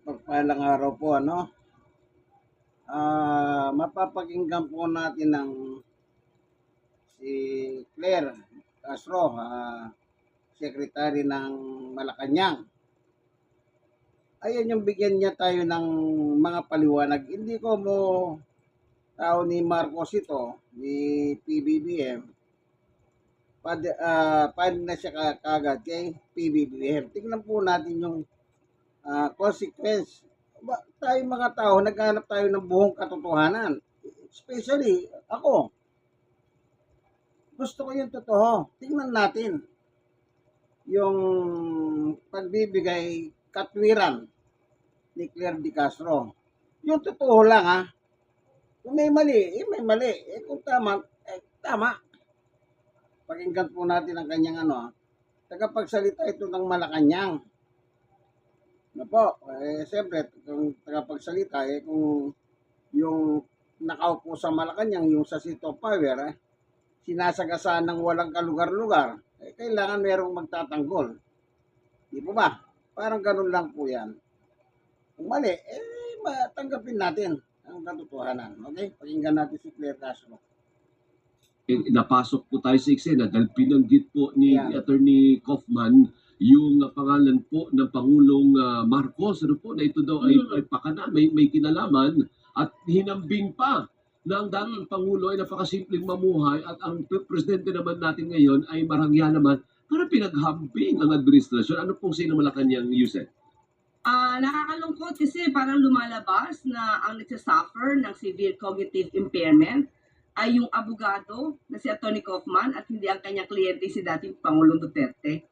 Mapagpalang araw po, ano? Mapapakinggan po natin ng si Claire Castro, Secretary ng Malacanang. Ayan yung bigyan niya tayo ng mga paliwanag. Hindi ko mo tao ni Marcos ito, ni PBBM, paano na siya kagad kay PBBM. Tingnan po natin yung consequence. Tayo mga tao, naghanap tayo ng buong katotohanan. Especially ako, gusto ko yung totoo. Tingnan natin yung pagbibigay katwiran ni Claire de Castro. Yung totoo lang, ha. Kung may mali, may mali. Kung tama, tama. Pakinggan po natin ang kanyang tagapagsalita ito ng Malacanang. Siyempre, kung tagapagsalita, kung yung nakaupo sa Malacanang, yung sa seat of power, sinasagasaan ng walang kalugar-lugar, kailangan merong magtatanggol. Di po ba? Parang ganun lang po yan. Kung mali, tanggapin natin ang katotohanan. Okay? Pakinggan natin si Claire Castro. Napasok po tayo sa eksena dahil pinanggit po ni Attorney Kaufman yung pangalan po ng Pangulong Marcos, ano po, na ito daw ay pakana, may kinalaman at hinambing pa na ang dating Pangulo ay napakasimpleng mamuhay at ang Presidente naman natin ngayon ay marangya naman para pinaghambing ang administrasyon. Ano pong Malacanang, Yusek? Nakakalungkot kasi parang lumalabas na ang nagsasuffer ng severe cognitive impairment ay yung abogado na si Atty. Kaufman at hindi ang kanyang kliyente si dating Pangulong Duterte.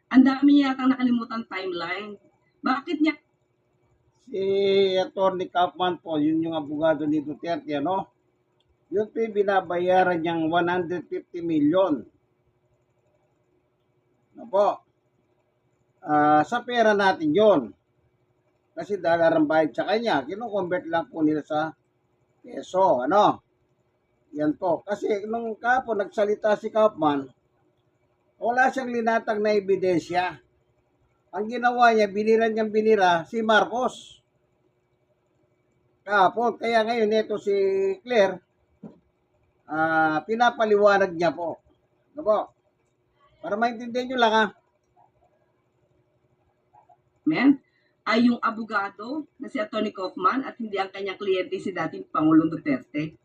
Ang dami yata nakalimutan timeline. Bakit niya? Si Atty. Kaufman po, yun yung abogado ni Duterte, ano? Yun po yung binabayaran niyang 150 million. Ano po? Sa pera natin yon. Kasi dollar ang bayad sa kanya. Kino-convert lang po nila sa peso, ano? Yan po. Kasi nung kapon nagsalita si Kaufman, wala siyang linatag na ebidensya. Ang ginawa niya, binira si Marcos. Kapon, kaya ngayon ito si Claire, pinapaliwanag niya po. Ano po? Para maintindihan nyo lang, ha? Ay yung abogado na si Atty. Kaufman at hindi ang kanyang kliyente si dating Pangulong Duterte.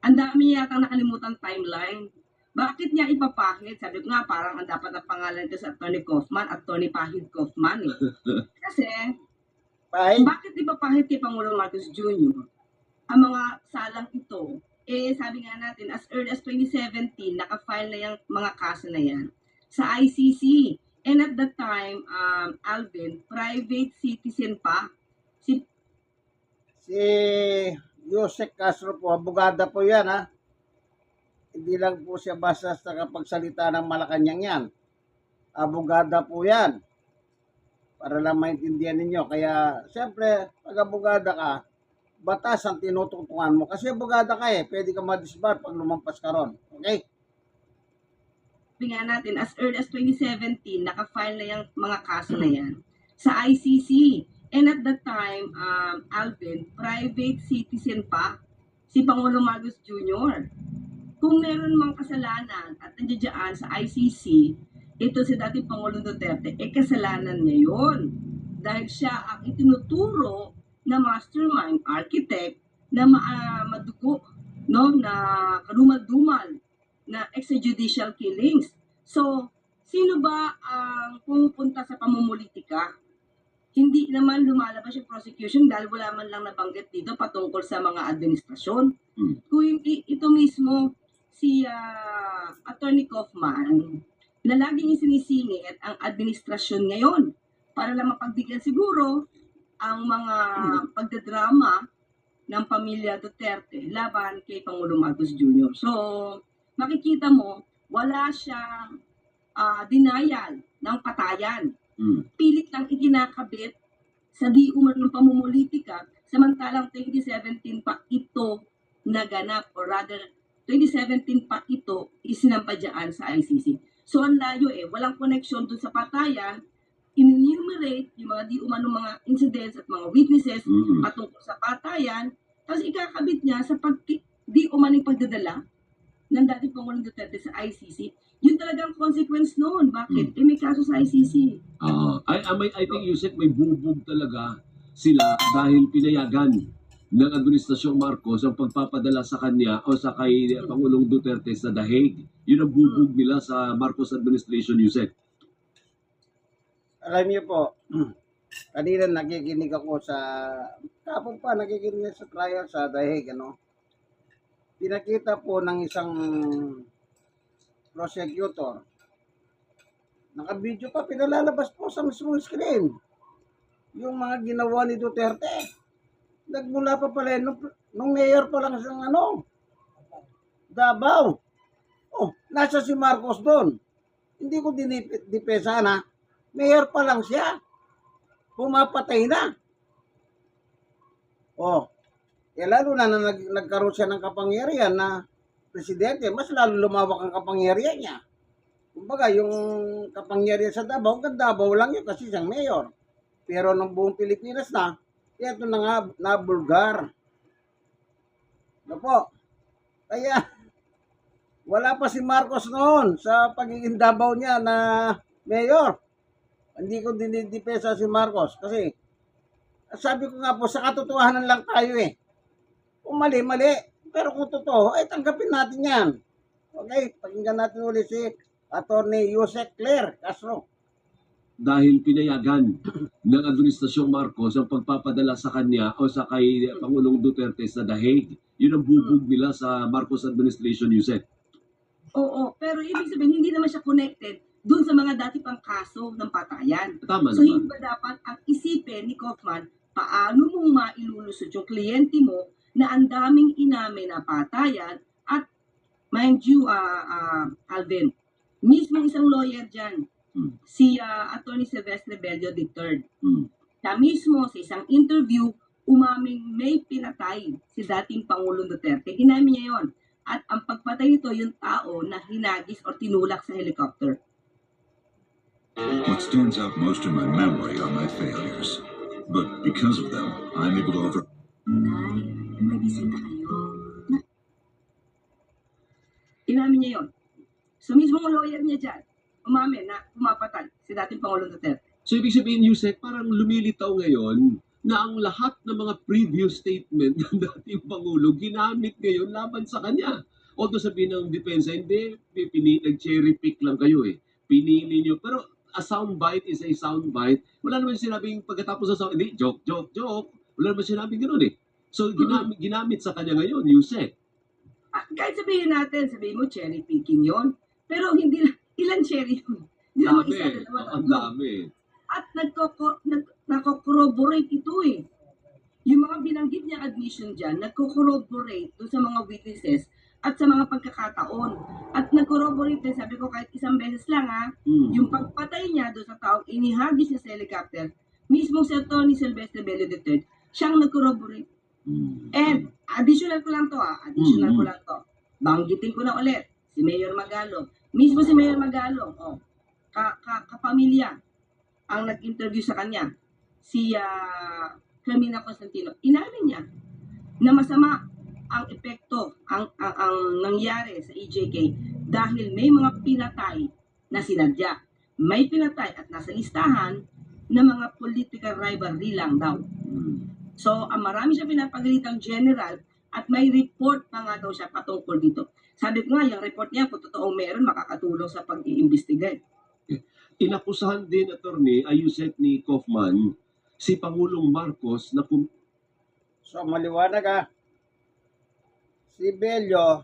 Ang dami yata nakalimutan timeline. Bakit niya ipapahid? Sabi ko nga, parang ang dapat ang pangalan ko sa Atty. Kaufman, Atty. Pahid Kaufman. Kasi, bakit ipapahid kay Pangulong Marcos Jr.? Ang mga salang ito, sabi nga natin, as early as 2017, nakafile na yung mga kaso na yan sa ICC. And at that time, Alvin, private citizen pa. Si Yusek Castro po, abogada po yan, ha. Hindi lang po siya basta sa kapagsalita ng Malacanang yan. Abogada po yan. Para lang maintindihan ninyo. Kaya, siyempre, pag abogada ka, batas ang tinututukan mo. Kasi abogada ka pwede ka ma-disbar pag lumampas ka ron. Okay? Sabi nga natin, as early as 2017, nakafile na yung mga kaso na yan sa ICC. And at that time, Alvin, private citizen pa si Pangulong Marcos Jr. Kung meron mang kasalanan at nandiyan sa ICC, ito si dating Pangulong Duterte, kasalanan niya yun. Dahil siya ang itinuturo na mastermind, architect, na madugo, no, na karumal-dumal na extrajudicial killings. So, sino ba ang pumupunta sa pamumulitika? Hindi naman lumalabas yung prosecution dahil wala man lang nabanggit dito patungkol sa mga administrasyon. Kung ito mismo si Atty. Kaufman na laging isinisingit ang administrasyon ngayon para lang mapagbigyan siguro ang mga pagdadrama ng pamilya Duterte laban kay Pangulong Marcos Jr. So, makikita mo, wala siyang denial ng patayan. Pilit lang ikinakabit sa di umanong pamumulitika, samantalang 2017 pa ito naganap, or rather 2017 pa ito isinampa dyan sa ICC. So ang layo walang connection dun sa patayan, in-enumerate yung mga di umano mga incidents at mga witnesses Mm. patungkol sa patayan, tapos ikakabit niya sa di umaning pagdadala ng dating Pangulong Duterte sa ICC. Yun talagang consequence noon. Bakit? Eh, may kaso sa ICC. I think Yusek may bubog talaga sila dahil pinayagan ng Administrasyong Marcos ang pagpapadala sa kanya o sa kay Pangulong Duterte sa The Hague. Yun ang bubog nila sa Marcos administration, Yusek. Alam niyo po, kanina nakikinig ako kapag pa nakikinig sa trial sa Dahig, ano? Pinakita po ng isang prosecutor. Naka-video pa, pinalalabas po sa mismong screen. Yung mga ginawa ni Duterte. Nagmula pa pala, nung mayor pa lang siyang Davao. Oh, nasa si Marcos doon. Hindi ko dinipesa na. Mayor pa lang siya. Pumapatay na. Oh, lalo na nagkaroon siya ng kapangyarihan na presidente, mas lalo lumawak ang kapangyarihan niya. Kumbaga, yung kapangyarihan sa Davao, hanggang Davao lang yun kasi siyang mayor. Pero ng buong Pilipinas na, ito na nga, nabulgar. Ano po? Kaya, wala pa si Marcos noon sa pagiging Davao niya na mayor. Hindi ko dinidipesa si Marcos kasi sabi ko nga po, sa katotohanan lang tayo eh. Kung mali. Pero kung totoo, ay tanggapin natin yan. Okay, pakinggan natin ulit si Attorney Yusek Claire Castro. Dahil pinayagan ng Administrasyong Marcos ang pagpapadala sa kanya o sa kay Pangulong Duterte sa The Hague. Yun ang bubog nila sa Marcos administration, Yusek. Oo, pero ibig sabihin, hindi naman siya connected dun sa mga dati pang kaso ng patayan. Tama So, naman. hindi ba dapat ang isipin ni Kaufman, paano mo mailulusot yung kliyente mo na ang daming inamin na patayan at, mind you, Alvin, mismo isang lawyer dyan, si Attorney Silvestre Bello III. Siya mismo sa isang interview, umaming may pinatay si dating Pangulong Duterte. Inamin niya yon. At ang pagpatay nito, yung tao na hinagis o tinulak sa helicopter. What stands out most in my memory are my failures. But because of them, I'm able to over... Nay, may bisita kayo. Inamin niya yon. So mismo ang lawyer niya dyan, umamin na pumapatay si dating Pangulong Duterte. So ibig sabihin, Yusek, parang lumilitaw ngayon na ang lahat ng mga previous statement ng dating Pangulo ginamit ngayon laban sa kanya. Although sabihin ng depensa, hindi, nag-cherry pick lang kayo eh. Pinili nyo. Pero a soundbite is a soundbite. Wala naman sinabing pagkatapos sa sound, hindi, joke. Wala naman sinabing gano'n eh. So ginamit sa kanya ngayon, Yusek. Kahit sabihin mo cherry picking yon, pero hindi ilan cherry yun. Hindi naman Dami. isa, dalawa, Ang tatlo. dami. At nagko-corroborate ito eh. Yung mga binanggit niya admission dyan, nagko-corroborate doon sa mga witnesses at sa mga pagkakataon. At nag-corroborate din, sabi ko kahit isang beses lang yung pagpatay niya doon sa taong inihagis niya sa helicopter, mismo si Atty. Silvestre Bello III, siyang nag-corroborate. And additional ko lang to. Banggitin ko na ulit, si Mayor Magalong. Mismo si Mayor Magalong, kapamilya, ang nag-interview sa kanya, si Carmina Constantino, inamin niya na masama ang epekto, ang nangyari sa EJK dahil may mga pinatay na sinadya. May pinatay at nasa listahan na mga political rivalry lang daw. So, marami siya pinapagalitang general at may report pa nga daw siya patungkol dito. Sabi ko nga, yung report niya, kung totoong meron, makakatulong sa pag-iimbestigat. Inakusahan din, attorney, ayuset ni Kaufman, si Pangulong Marcos na So, maliwanag si Bello,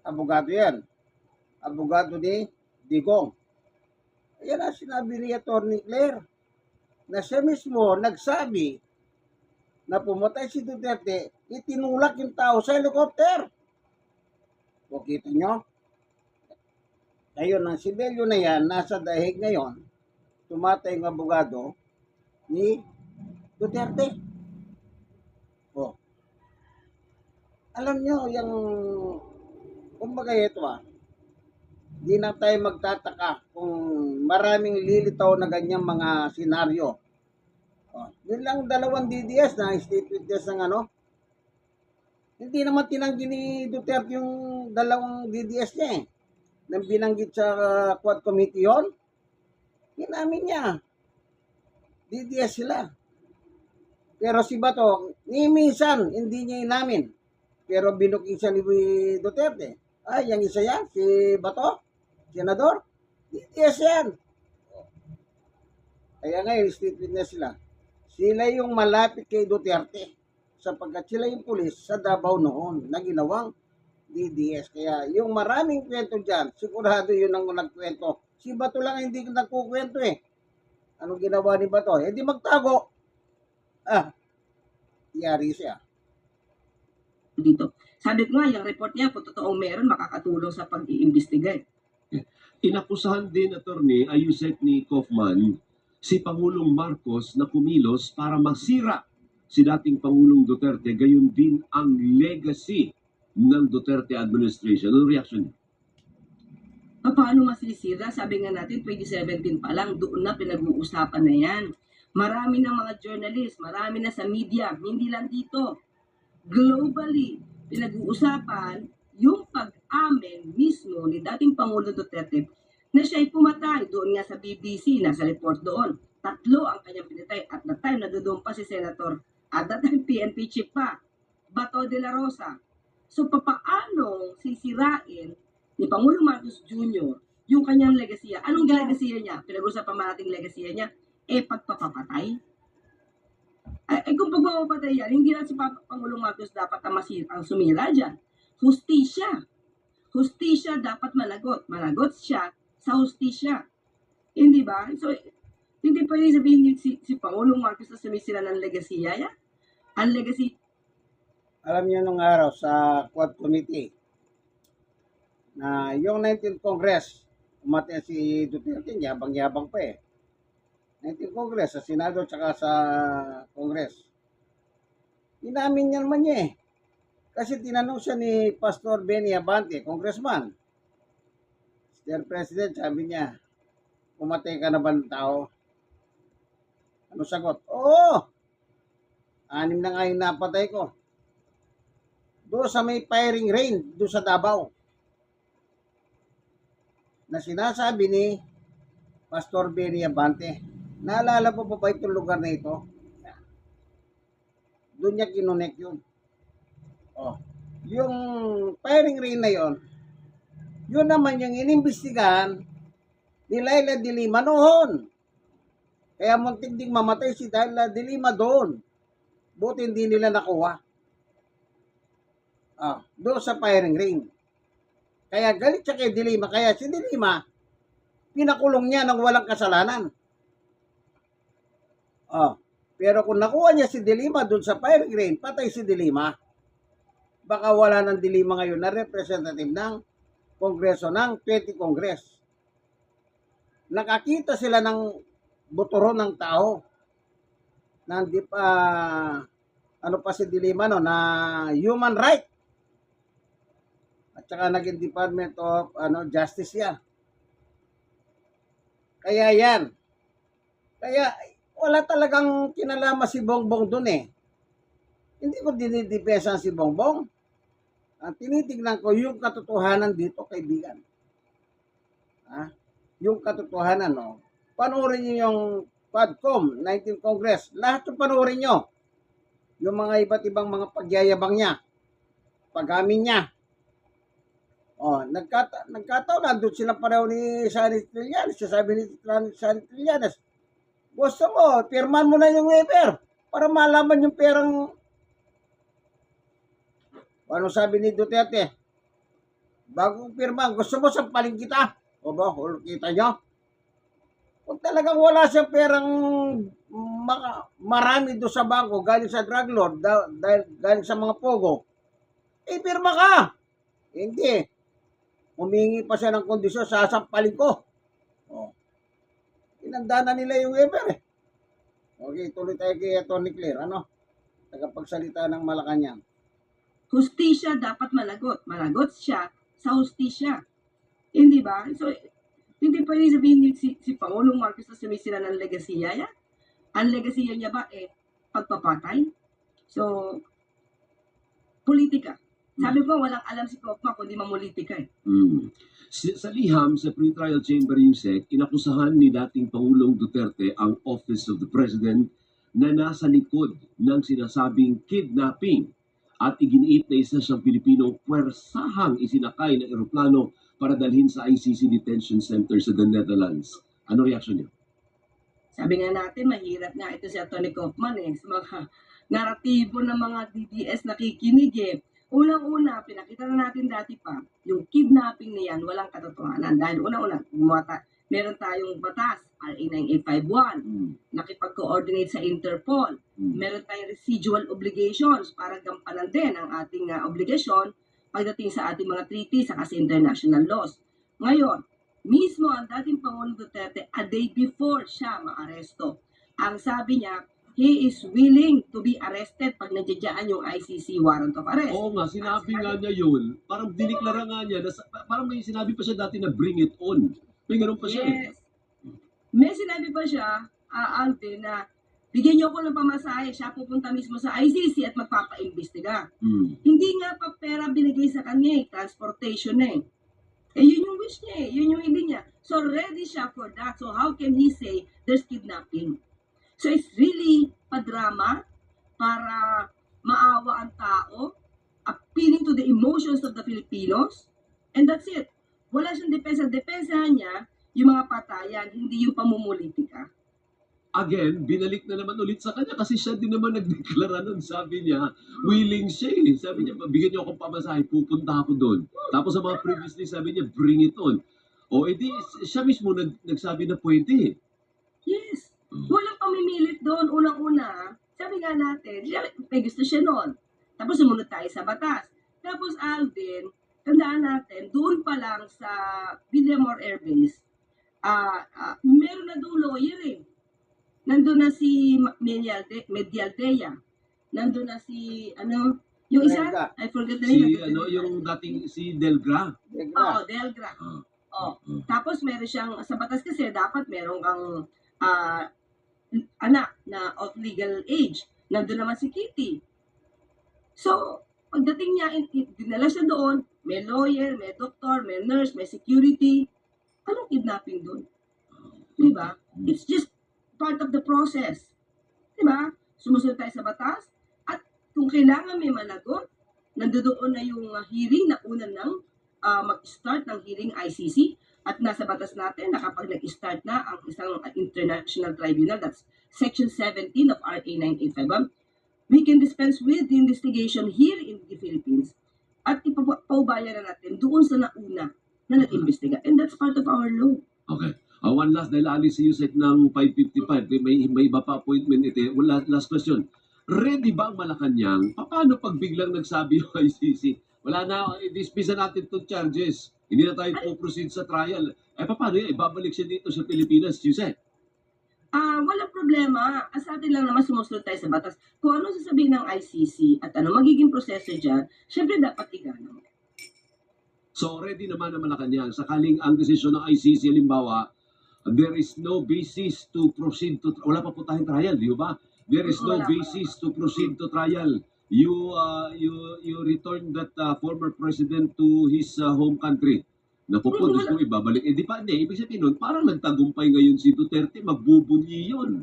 abogado yan. Abogado ni Digong. Ayan ang sinabi ni Atty. Claire na siya mismo nagsabi na pumatay si Duterte, itinulak yung tao sa helicopter. O kita nyo? Ngayon, ang si Bello na yan, nasa dahig ngayon, tumatay yung abogado ni Duterte. O. Alam nyo, yung, kumbaga ito di na tayo magtataka kung maraming lilitaw na ganyang mga senaryo Yun lang dalawang DDS na state witness ng ano. Hindi naman tinanggi ni Duterte yung dalawang DDS niya eh. Nang binanggit sa Quad Committee yun, inamin niya. DDS sila. Pero si Bato, ni minsan, hindi niya inamin. Pero binuking siya ni Duterte. Ay, yung isa yan, si Bato, senador, DDS yan. Kaya ngayon, state witness sila. Sila yung malapit kay Duterte sapagkat sila yung pulis sa Davao noon na ginawang DDS. Kaya yung maraming kwento dyan, sigurado yun ang nagkwento. Si Bato lang hindi nagkukwento eh. Anong ginawa ni Bato? Eh di magtago. Yari siya. dito. Sabi ko nga, yung report niya, kung totoong meron, makakatulong sa pag-iimbestiga. Inakusahan din, attorney, ayuset ni Kaufman, si Pangulong Marcos na kumilos para masira si dating Pangulong Duterte, gayon din ang legacy ng Duterte administration. Ano reaction? Paano masisira? Sabi nga natin, 2017 pa lang, doon na pinag-uusapan na yan. Marami ng mga journalist, marami na sa media, hindi lang dito. Globally, pinag-uusapan yung pag-amin mismo ni dating Pangulo Duterte na siya'y pumatay doon nga sa BBC, nasa report doon. 3 ang kanyang pinatay. At that time, nadoon pa si Senator, at that time, PNP chief pa, Bato de la Rosa. So, papaano sisirain ni Pangulo Marcos Jr. yung kanyang legasiya? Anong legasiya niya? Pinag-usapan nating legasiya niya, pagpapapatay. Kung pagpapapatay yan, hindi lang si Pangulong Marcos dapat ang sumira dyan. Hustisya. Hustisya dapat managot. Managot siya sa hustisya. Hindi ba? So, hindi pa rin sabihin si Pangulong Marcos na sumisira ng legasiya yan. Ang legacy. Alam niyo nung araw sa Quad Committee na yung 19th Congress, umatay si Duterte, yabang-yabang pa eh. 19th Congress, sa Senado tsaka sa Congress. Inamin niya naman niya eh. Kasi tinanong siya ni Pastor Benny Abante, congressman. Mr. President, sabi niya, pumatay ka na ba ng tao? Ano sagot? Oo! 6 na nga yung napatay ko. Doon sa may firing range, doon sa Davao. Na sinasabi ni Pastor Benny Abante. Naalala po pa ba itong lugar na ito? Doon niya kinonek yun. Yung firing range na yun, yun naman yung inimbestigahan ni Laila de Lima noon. Kaya muntik ding mamatay si Laila de Lima doon. Buti hindi nila nakuha. Doon sa firing range. Kaya galit siya kay de Lima. Kaya si de Lima, pinakulong niya ng walang kasalanan. Pero kung nakuha niya si de Lima doon sa firing range, patay si de Lima. Baka wala ng de Lima ngayon na representative ng Kongreso ng 20 Congress. Nakakita sila ng buturon ng tao. Hindi pa, ano pa si de Lima, no, na human right. At saka naging Department of Justice yan. Kaya yan. Kaya wala talagang kinalaman si Bongbong doon eh. Hindi ko dinidepensa si Bongbong. Ang tinitignan ko yung katotohanan dito, kaibigan. Yung katotohanan, no. Panoorin niyo yung PADCOM, 19th Congress. Lahat yung panoorin niyo. Yung mga iba't ibang mga pagyayabang niya. Pag-amin niya. Nagkataon na doon sila pareho ni Sunny Trillanes. Sabi ni Sunny Trillanes, gusto mo, pirman mo na yung waiver para malaman yung perang. Ano sabi ni Duterte? Bago pirman, gusto mo sampalin kita? O ba, kita nyo? Kung talagang wala siyang perang marami doon sa bangko, galing sa drug lord, galing sa mga pogo, pirma ka. Hindi. Humingi pa siya ng kondisyon, sasampalin ko. Inanda na nila yung waiver eh. Okay, tuloy tayo kay Atty. Claire. Tagapagsalita ng Malacanang. Hustisya dapat managot. Managot siya sa hustisya. Hindi ba? So, hindi pa rin sabihin si Pangulong Marcos na sumisira ng legasiya yan. Ang legacy niya ba pagpapatay? So, politika. Sabi ko, walang alam si Kaufman kundi mamulitika eh. Sa liham sa pre-trial chamber USEC, inakusahan ni dating Pangulong Duterte ang Office of the President na nasa likod ng sinasabing kidnapping at iginiit na isa siyang Pilipinong puwersahang isinakay ng eroplano para dalhin sa ICC Detention Center sa the Netherlands. Ano reaksyon niyo? Sabi nga natin, mahirap nga ito si Atty. Kaufman sa mga naratibo ng mga DDS nakikinig eh. Unang-una, pinakita na natin dati pa, yung kidnapping na yan, walang katotohanan. Dahil unang-una, meron tayong batas, RA 9851, nakipag-coordinate sa Interpol. Meron tayong residual obligations para gampanan din ang ating obligasyon pagdating sa ating mga treaty sa kasi international laws. Ngayon, mismo ang dating Pangulong Duterte, a day before siya maaresto, ang sabi niya, he is willing to be arrested pag nandiyan yung ICC warrant of arrest. Oo nga, sinabi nga niya yun. Parang diniklara nga niya, parang may sinabi pa siya dati na bring it on. May ganun pa siya. Yes. May sinabi pa siya, Alvin, na bigyan niyo ako ng pamasahe, siya pupunta mismo sa ICC at magpapaimbestiga. Hindi nga pa pera binigay sa kanya transportation yun yung wish niya yun yung hindi niya. So ready siya for that. So how can he say there's kidnapping? So it's really padrama para maawa ang tao, appealing to the emotions of the Filipinos, and that's it. Wala siyang depensa. Depensahan niya yung mga patayan, hindi yung pamumulitika. Again, binalik na naman ulit sa kanya kasi siya din naman nagdeklara nun. Sabi niya, willing siya Sabi niya, bigyan niyo akong pamasahe, pupunta ako doon. Tapos sa mga previously, sabi niya, bring it on. O edi, siya mismo nagsabi na pwede. Yes. Walang pamimilit doon. Unang-una, sabi nga natin, may gusto siya noon. Tapos sumunod tayo sa batas. Tapos Alvin, tandaan natin, doon pa lang sa Villamor Air Base, meron na doon lawyer Nandun na si Medialdea. Nandun na si, yung isa? Delga. I forget the name. Yung dating, si Delgra. Oo, Delgra. Tapos meron siyang, sa batas kasi, dapat meron kang anak na of legal age. Nandun naman si Kitty. So, pagdating niya, dinala siya doon, may lawyer, may doktor, may nurse, may security. Anong kidnapping doon? Diba? It's just part of the process. Diba? Sumusunod tayo sa batas. At kung kailangan may managot, nandoon na yung hearing na una nang mag-start ng hearing ICC. At nasa batas natin na kapag nag-start na ang isang international tribunal, that's Section 17 of RA 9851, we can dispense with the investigation here in the Philippines at ipapaubayan na natin doon sa nauna na nag-investiga. And that's part of our law. Okay. One last, dahil alis si Yusek ng 5:55, may iba pa appointment ito. Last question. Ready ba ang Malacanang? Paano pag biglang nagsabi yung ICC? Wala na, i-dismiss natin itong charges. Hindi na tayo po-proceed sa trial. Paano yan? Ibabalik siya dito sa Pilipinas, Yusek? Walang problema. Sa atin lang naman sumusunod tayo sa batas. Kung ano sasabihin ng ICC at ano magiging proseso dyan, syempre dapat igano. So, ready naman ang Malacanang. Sakaling ang desisyon ng ICC, halimbawa, there is no basis to proceed to wala pa po tayong trial, di ba? There is no basis to proceed to trial. You return that former president to his home country. Naku po, Diyos ko, ibabalik. Di pa, hindi. Ibig sabihin nun, parang nagtagumpay ngayon si Duterte, magbubunyi yun.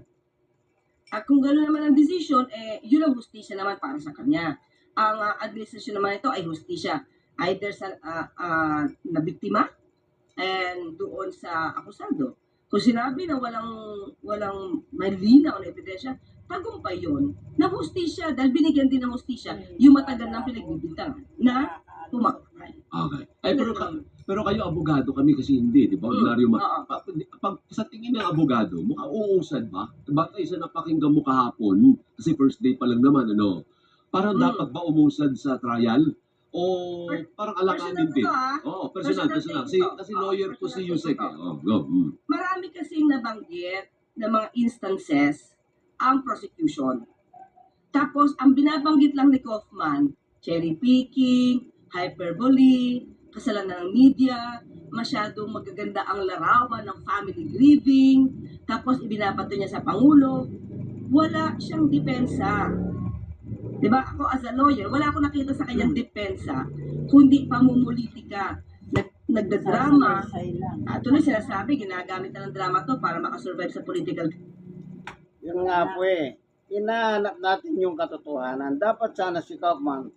At kung gano'n naman ang desisyon, yun ang hustisya naman para sa kanya. Ang administrasyon naman ito ay hustisya. Either sa nabiktima and doon sa akusado. Kung sinabi na walang malinaw na ebidensya, tagumpay yun na hustisya dahil binigyan din ng hustisya yung matagal ng pinagbibintangan na pumatay. Okay. Pero kayo abogado, kami kasi hindi, di ba? Ordinaryo sa tingin ng abogado, mukhang uusad ba? Batay sa napakinggan mo kahapon, kasi first day pa lang naman, parang dapat ba umusad sa trial? O parang alanganin din? Oo, personal. Kasi lawyer po si Yusek. Go. Marami kasing nabanggit na mga instances ang prosecution. Tapos, ang binabanggit lang ni Kaufman, cherry picking, hyperbole, kasalanan ng media, masyadong magaganda ang larawan ng family grieving, tapos ibinabato niya sa Pangulo. wala siyang depensa. Diba? Ako as a lawyer, wala akong nakita sa kanyang depensa, kundi pamumulitika. Nagdadrama. Tuloy sinasabi, ginagamit na ng drama to para makasurvive sa political. Yun nga po eh. Inahanap natin yung katotohanan. Dapat sana si Kaufman,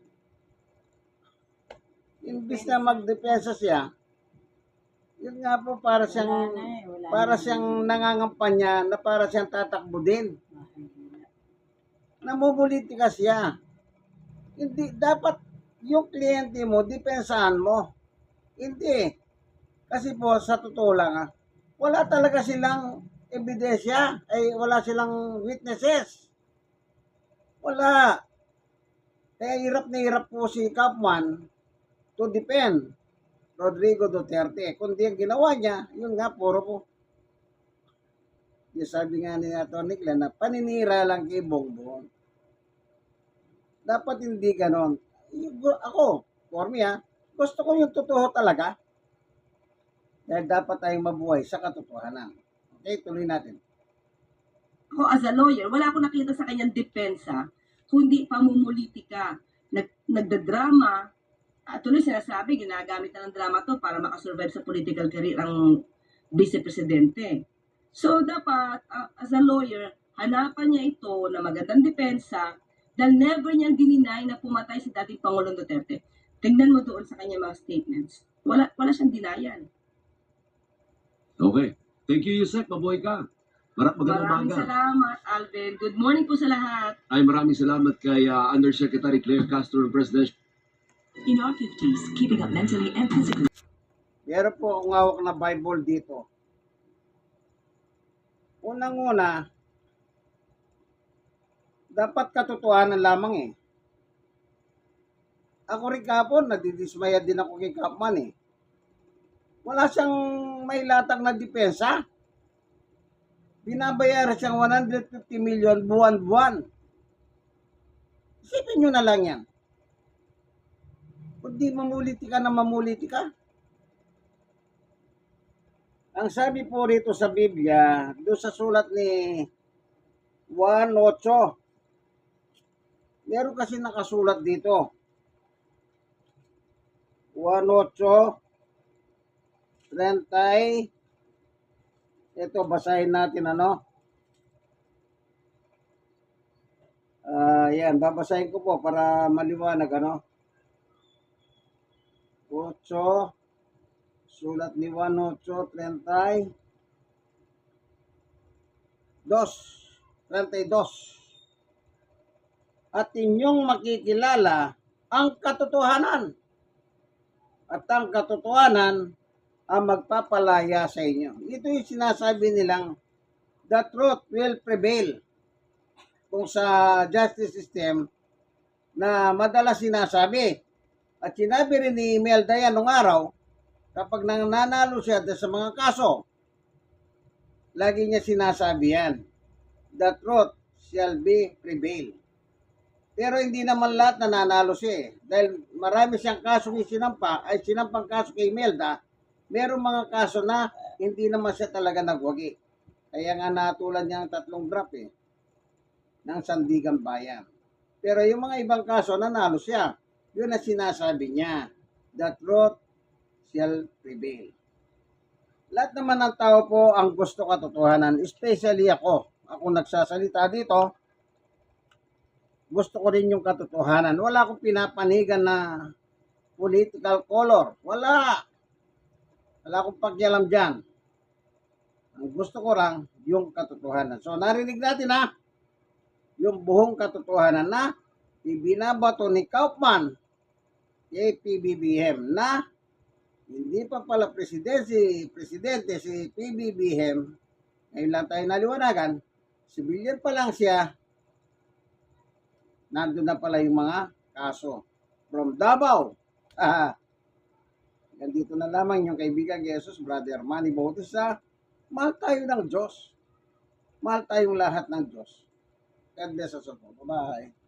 imbis na magdepensa siya, yun nga po para siyang nangangampanya na para siyang tatakbo din. Namumulitika siya. Hindi, dapat yung kliyente mo, depensahan mo. Hindi. Kasi po, sa totoo lang, wala talaga silang ebidensya. Ay, wala silang witnesses. Wala. Kaya hirap na hirap po si Kaufman to defend Rodrigo Duterte. Kundi ang ginawa niya, yun nga, puro po. Yung sabi nga ni Atty. Glenn na paninira lang kay Bongbong. Dapat hindi ganon. Ako, for me gusto ko yung totoo talaga. Dahil dapat tayong mabuhay sa katotohanan. Okay, tuloy natin. Ako as a lawyer, wala akong nakita sa kanyang depensa, kundi pamumulitika. Nagdadrama. Tuloy sinasabi, ginagamit na ng drama to para makasurvive sa political career ang vice-presidente. So, dapat, as a lawyer, hanapan niya ito na magandang depensa dahil never niyang dininay na pumatay si dating Pangulong Duterte. Tingnan mo doon sa kanya mga statements. Wala siyang denial. Okay. Thank you, Yusek. Mabuhay ka. Magandang Maraming umaga. salamat, Alvin. Good morning po sa lahat. Ay maraming salamat kay Undersecretary Claire Castro ng Presidential. In our 50s, keeping up mentally and physically. Meron po akong hawak na Bible dito. Unang-una, dapat katotohanan lamang eh. Ako rin kapon, nadidismaya din ako kay Kaufman eh. Wala siyang may latag na depensa. Binabayaran siyang 150 million buwan-buwan. Isipin nyo na lang yan. Kung di mamuliti ka na mamuliti ka. Ang sabi po rito sa Biblia, doon sa sulat ni 1:8, meron kasi nakasulat dito. 1:8, 30. Ito, basahin natin yan, babasahin ko po para maliwanag 8, sulat ni 1:8, 32. At inyong makikilala ang katotohanan. At ang katotohanan ang magpapalaya sa inyo. Ito yung sinasabi nilang the truth will prevail. Kung sa justice system na madalas sinasabi. At sinabi rin ni Imelda yan nung araw, kapag nananalo siya sa mga kaso, lagi niya sinasabi yan, the truth shall be prevail. Pero hindi naman lahat nananalo siya eh. Dahil marami siyang kasong sinampang kaso kay Imelda, merong mga kaso na hindi naman siya talaga nagwagi. Kaya nga natulan niya ang 3 draft ng Sandigan Bayan. Pero yung mga ibang kaso, nanalo siya. Yun na sinasabi niya, the truth shall prevail. Lahat naman ng tao po ang gusto katotohanan, especially ako. Ako nagsasalita dito, gusto ko rin yung katotohanan. Wala akong pinapanigan na political color. Wala akong pakialam dyan. Ang gusto ko lang, yung katotohanan. So, narinig natin yung buong katotohanan na ibinabato ni Kaufman kay PBBM na hindi pa pala presidente si PBBM. Ngayon lang tayo naliwanagan, civilian pa lang siya, nandun na pala yung mga kaso. From Davao. Nandito na lamang yung kaibigan Jesus, Brother Manny Bautista. Mahal tayo ng Diyos. Mahal tayong lahat ng Diyos. God bless us all. Bye-bye.